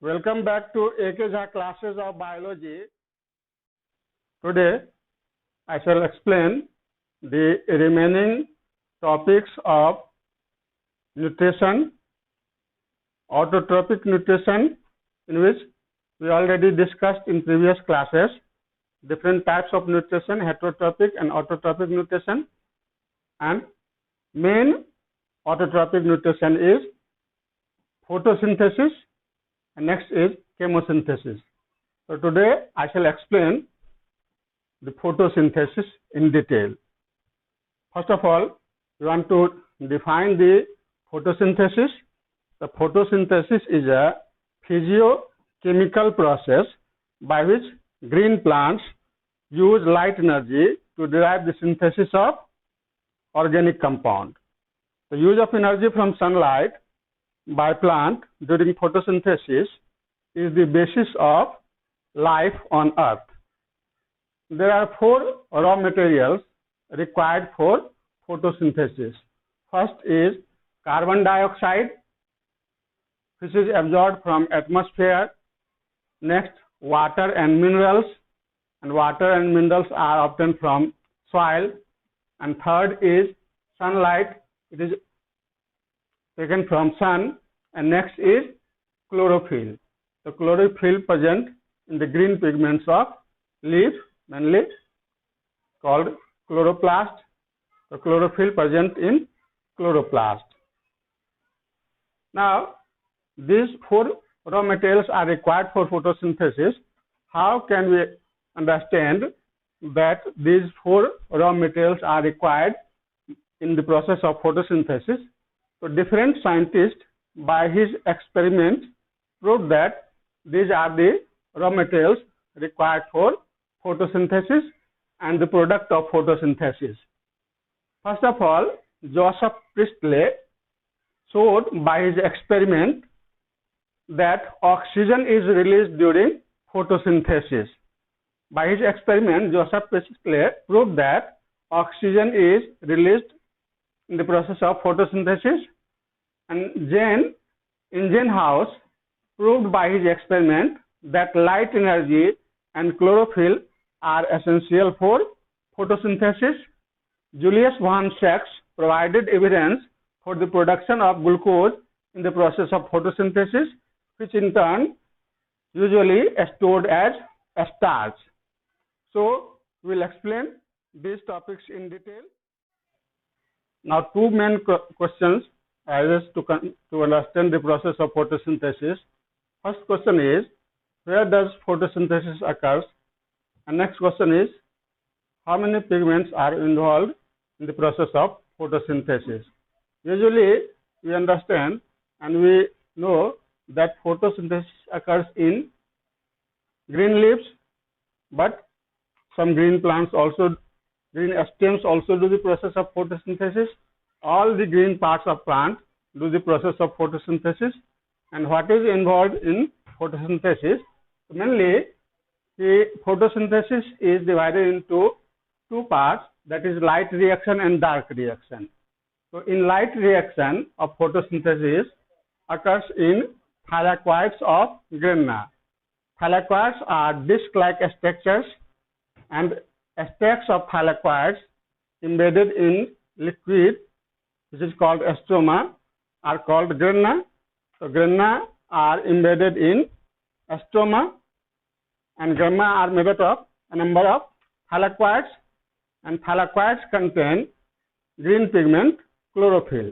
Welcome back to AK Jha classes of biology. Today I shall explain the remaining topics of nutrition, autotrophic nutrition, in which we already discussed in previous classes different types of nutrition, heterotrophic and autotrophic nutrition, and main autotrophic nutrition is photosynthesis and next is chemosynthesis. So today I shall explain the photosynthesis in detail. First of all, we want to define the photosynthesis. The photosynthesis is a physiochemical process by which green plants use light energy to derive the synthesis of organic compound. The use of energy from sunlight by plant during photosynthesis is the basis of life on earth. There are four raw materials required for photosynthesis. First is carbon dioxide, which is absorbed from atmosphere. Next, water and minerals, and water and minerals are obtained from soil. And third is sunlight, it is taken from sun. And next is chlorophyll. The chlorophyll present in the green pigments of leaf, mainly called chloroplast. The chlorophyll present in chloroplast. Now, these four raw materials are required for photosynthesis. How can we understand that these four raw materials are required in the process of photosynthesis? So different scientists by his experiment proved that these are the raw materials required for photosynthesis and the product of photosynthesis. First of all, Joseph Priestley showed by his experiment that oxygen is released during photosynthesis. By his experiment, Joseph Priestley proved that oxygen is released in the process of photosynthesis, and Jane Ingenhousz proved by his experiment that light energy and chlorophyll are essential for photosynthesis. Julius von Sachs provided evidence for the production of glucose in the process of photosynthesis, which in turn usually stored as a starch. So we will explain these topics in detail. Now, two main questions arises to understand the process of photosynthesis. First question is, where does photosynthesis occurs? And next question is, how many pigments are involved in the process of photosynthesis? Usually, we understand and we know that photosynthesis occurs in green leaves, but some green plants also, green stems also do the process of photosynthesis. All the green parts of plant do the process of photosynthesis. And what is involved in photosynthesis? Mainly, the photosynthesis is divided into two parts, that is light reaction and dark reaction. So in light reaction of photosynthesis occurs in thylakoids of grana. Thylakoids are disc-like structures, and stacks of thylakoids embedded in liquid, which is called stroma, are called grana. So grana are embedded in stroma, and grana are made up of a number of thylakoids, and thylakoids contain green pigment chlorophyll.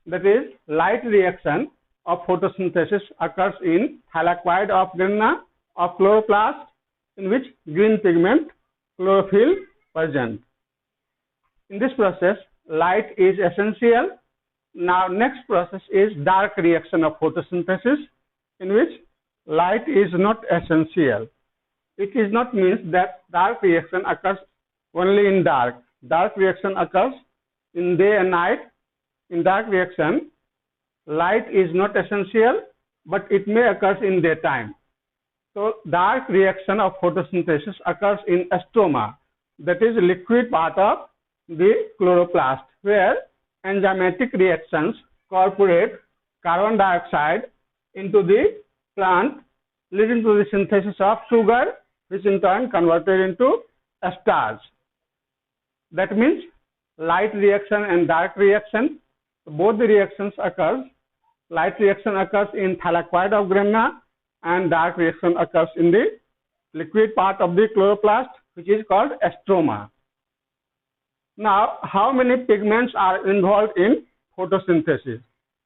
That is, light reaction of photosynthesis occurs in thylakoid of grana of chloroplast, in which green pigment chlorophyll present. In this process, light is essential. Now, next process is dark reaction of photosynthesis, in which light is not essential. It is not means that dark reaction occurs only in dark. Dark reaction occurs in day and night. In dark reaction, light is not essential, but it may occur in daytime. So, dark reaction of photosynthesis occurs in stroma, that is liquid part of the chloroplast, where enzymatic reactions incorporate carbon dioxide into the plant leading to the synthesis of sugar, which in turn converted into starch. That means light reaction and dark reaction, both the reactions occurs. Light reaction occurs in thylakoid of gramina and dark reaction occurs in the liquid part of the chloroplast, which is called stroma. Now, how many pigments are involved in photosynthesis?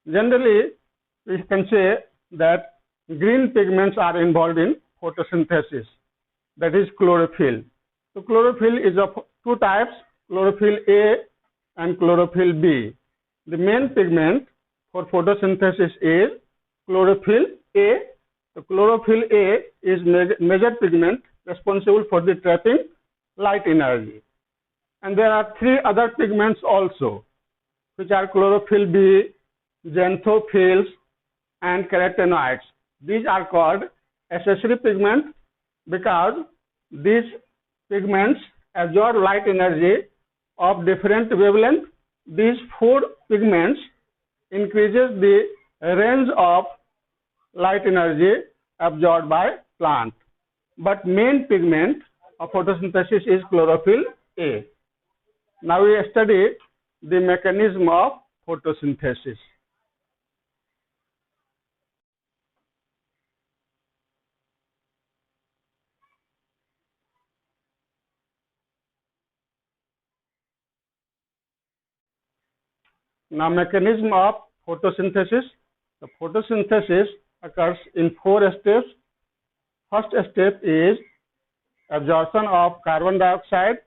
Generally, we can say that green pigments are involved in photosynthesis, that is chlorophyll. So chlorophyll is of two types, chlorophyll A and chlorophyll B. The main pigment for photosynthesis is chlorophyll A. So chlorophyll A is major pigment responsible for the trapping light energy. And there are three other pigments also, which are chlorophyll B, xanthophylls, and carotenoids. These are called accessory pigments because these pigments absorb light energy of different wavelength. These four pigments increases the range of light energy absorbed by plant. But main pigment of photosynthesis is chlorophyll A. Now we study the mechanism of photosynthesis. Now, mechanism of photosynthesis. The photosynthesis occurs in four steps. First step is absorption of carbon dioxide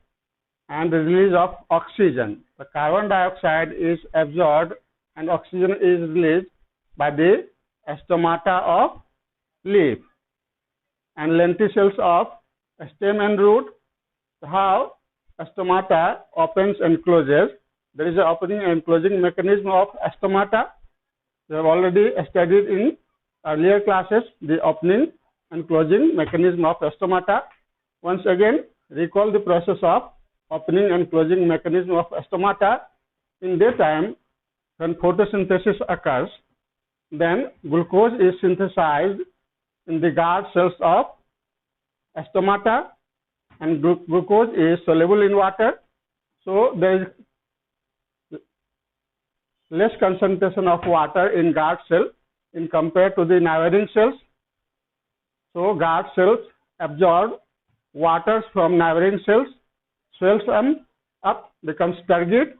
and release of oxygen. The carbon dioxide is absorbed and oxygen is released by the stomata of leaf and lenticels of stem and root. How stomata opens and closes. There is an opening and closing mechanism of stomata. We have already studied in earlier classes the opening and closing mechanism of stomata. Once again, recall the process of opening and closing mechanism of stomata. In daytime, when photosynthesis occurs, then glucose is synthesized in the guard cells of stomata, and glucose is soluble in water. So there is less concentration of water in guard cell in compared to the neighboring cells. So guard cells absorb water from neighboring cells, swells up, becomes turgid.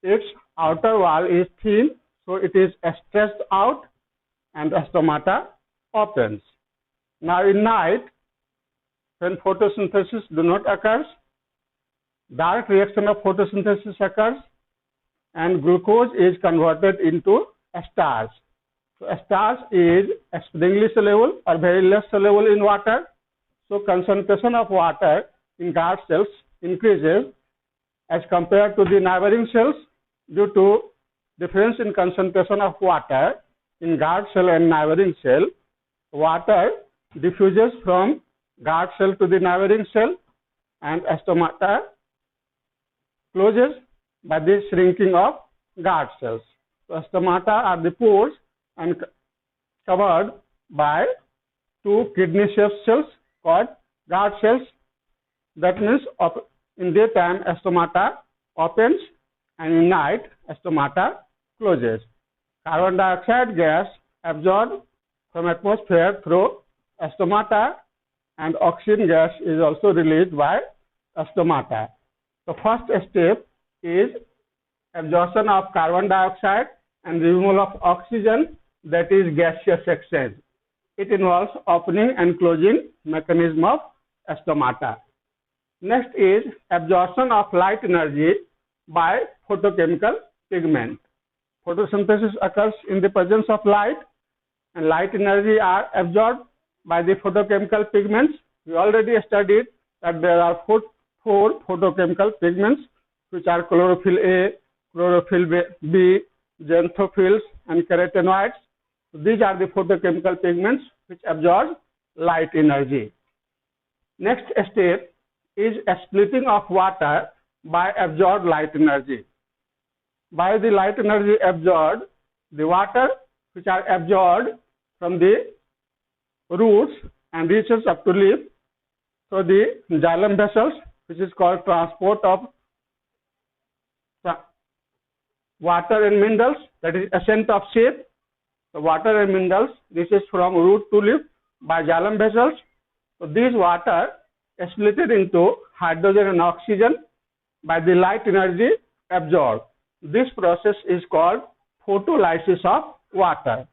Its outer wall is thin, so it is stretched out and the stomata opens. Now in night, when photosynthesis do not occur, dark reaction of photosynthesis occurs and glucose is converted into starch. So starch is exceedingly soluble or very less soluble in water. So concentration of water in guard cells increases as compared to the neighboring cells due to difference in concentration of water in guard cell and neighboring cell. Water diffuses from guard cell to the neighboring cell and stomata closes by the shrinking of guard cells. So stomata are the pores and covered by two kidney-shaped cells called guard cells. That means in daytime stomata opens and in night stomata closes. Carbon dioxide gas absorbed from atmosphere through stomata and oxygen gas is also released by stomata. The first step is absorption of carbon dioxide and removal of oxygen, that is gaseous exchange. It involves opening and closing mechanism of stomata. Next is absorption of light energy by photochemical pigment. Photosynthesis occurs in the presence of light and light energy are absorbed by the photochemical pigments. We already studied that there are four photochemical pigments, which are chlorophyll A, chlorophyll B, xanthophylls, and carotenoids. So these are the photochemical pigments which absorb light energy. Next step is a splitting of water by absorbed light energy. By the light energy absorbed, the water which are absorbed from the roots and reaches up to leaf. So the xylem vessels, which is called transport of water and minerals, that is ascent of shape. The water and minerals reaches from root to leaf by xylem vessels. So these water is split into hydrogen and oxygen by the light energy absorbed. This process is called photolysis of water.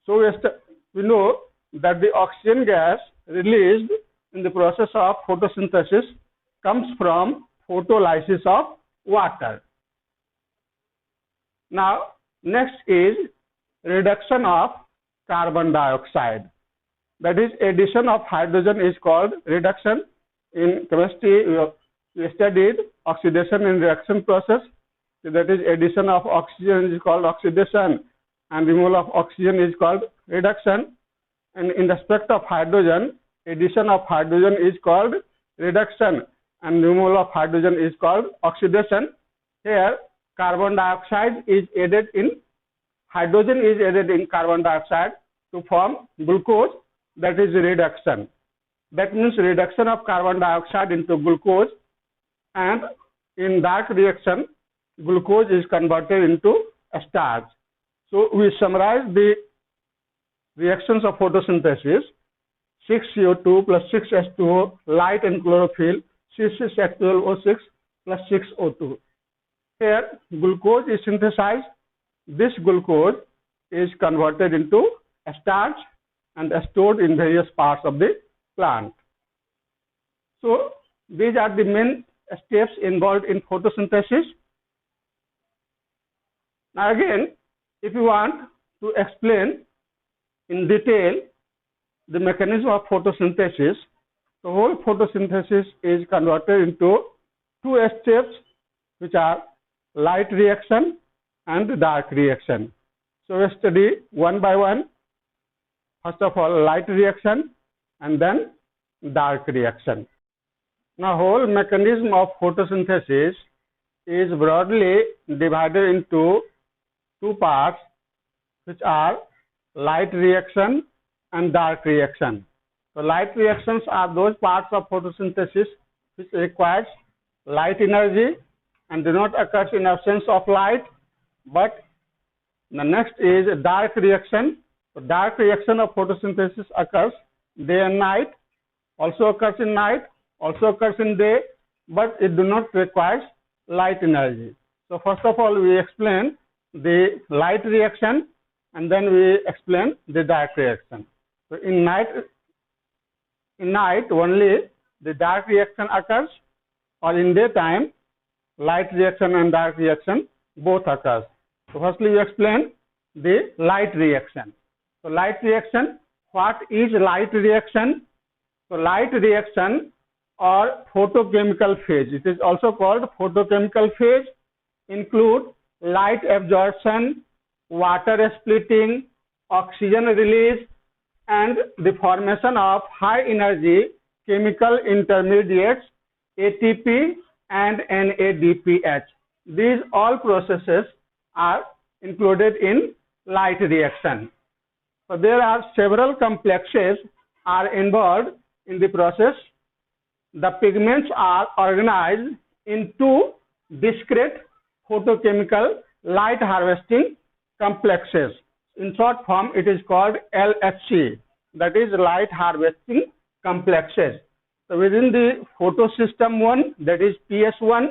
So we know that the oxygen gas released in the process of photosynthesis comes from photolysis of water. Now, next is reduction of carbon dioxide. That is, addition of hydrogen is called reduction. In chemistry, we studied oxidation and reaction process. So that is, addition of oxygen is called oxidation, and removal of oxygen is called reduction. And in respect of hydrogen, addition of hydrogen is called reduction, and removal of hydrogen is called oxidation. Here, carbon dioxide is added in, hydrogen is added in carbon dioxide to form glucose, that is reduction. That means reduction of carbon dioxide into glucose, and in that reaction, glucose is converted into a starch. So we summarize the reactions of photosynthesis: 6CO2 plus 6H2O, light and chlorophyll, C6H12O6 plus 6O2. Here, glucose is synthesized. This glucose is converted into a starch and stored in various parts of the plant. So, these are the main steps involved in photosynthesis. Now again, if you want to explain in detail the mechanism of photosynthesis, the whole photosynthesis is converted into two steps, which are light reaction and dark reaction. So we study one by one. First of all, light reaction and then dark reaction. Now, whole mechanism of photosynthesis is broadly divided into two parts, which are light reaction and dark reaction. So light reactions are those parts of photosynthesis which requires light energy and do not occur in absence of light. But the next is dark reaction. So dark reaction of photosynthesis occurs day and night, also occurs in night, also occurs in day, but it do not require light energy. So first of all, we explain the light reaction and then we explain the dark reaction. So in night only the dark reaction occurs, or in daytime light reaction and dark reaction both occurs. So firstly we explain the light reaction. So light reaction, what is light reaction? So light reaction or photochemical phase, it is also called photochemical phase, include light absorption, water splitting, oxygen release, and the formation of high energy chemical intermediates ATP and NADPH. These all processes are included in light reaction. So there are several complexes are involved in the process. The pigments are organized into discrete photochemical light harvesting complexes. In short form, it is called LHC, that is light harvesting complexes. So within the photosystem 1, that is PS1,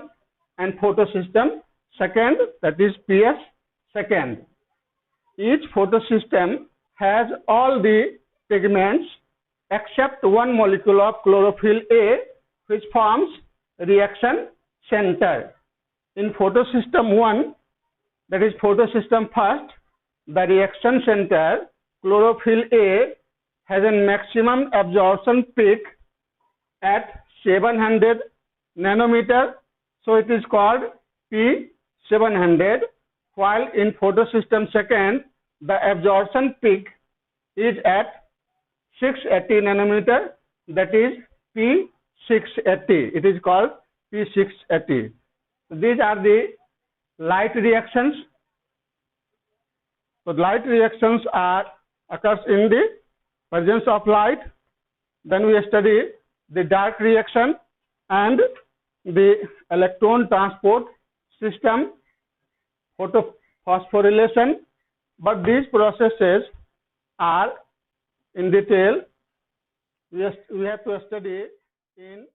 and photosystem 2, that is PS2. Each photosystem has all the pigments except one molecule of chlorophyll A, which forms reaction center. In photosystem 1, that is photosystem 1, the reaction center, chlorophyll A, has a maximum absorption peak at 700 nanometer, so it is called P700, while in photosystem 2, the absorption peak is at 680 nanometer, that is P680. It is called P680. These are the light reactions. So light reactions occurs in the presence of light, Then we study the dark reaction and the electron transport system, photophosphorylation. But these processes are in detail we have to study in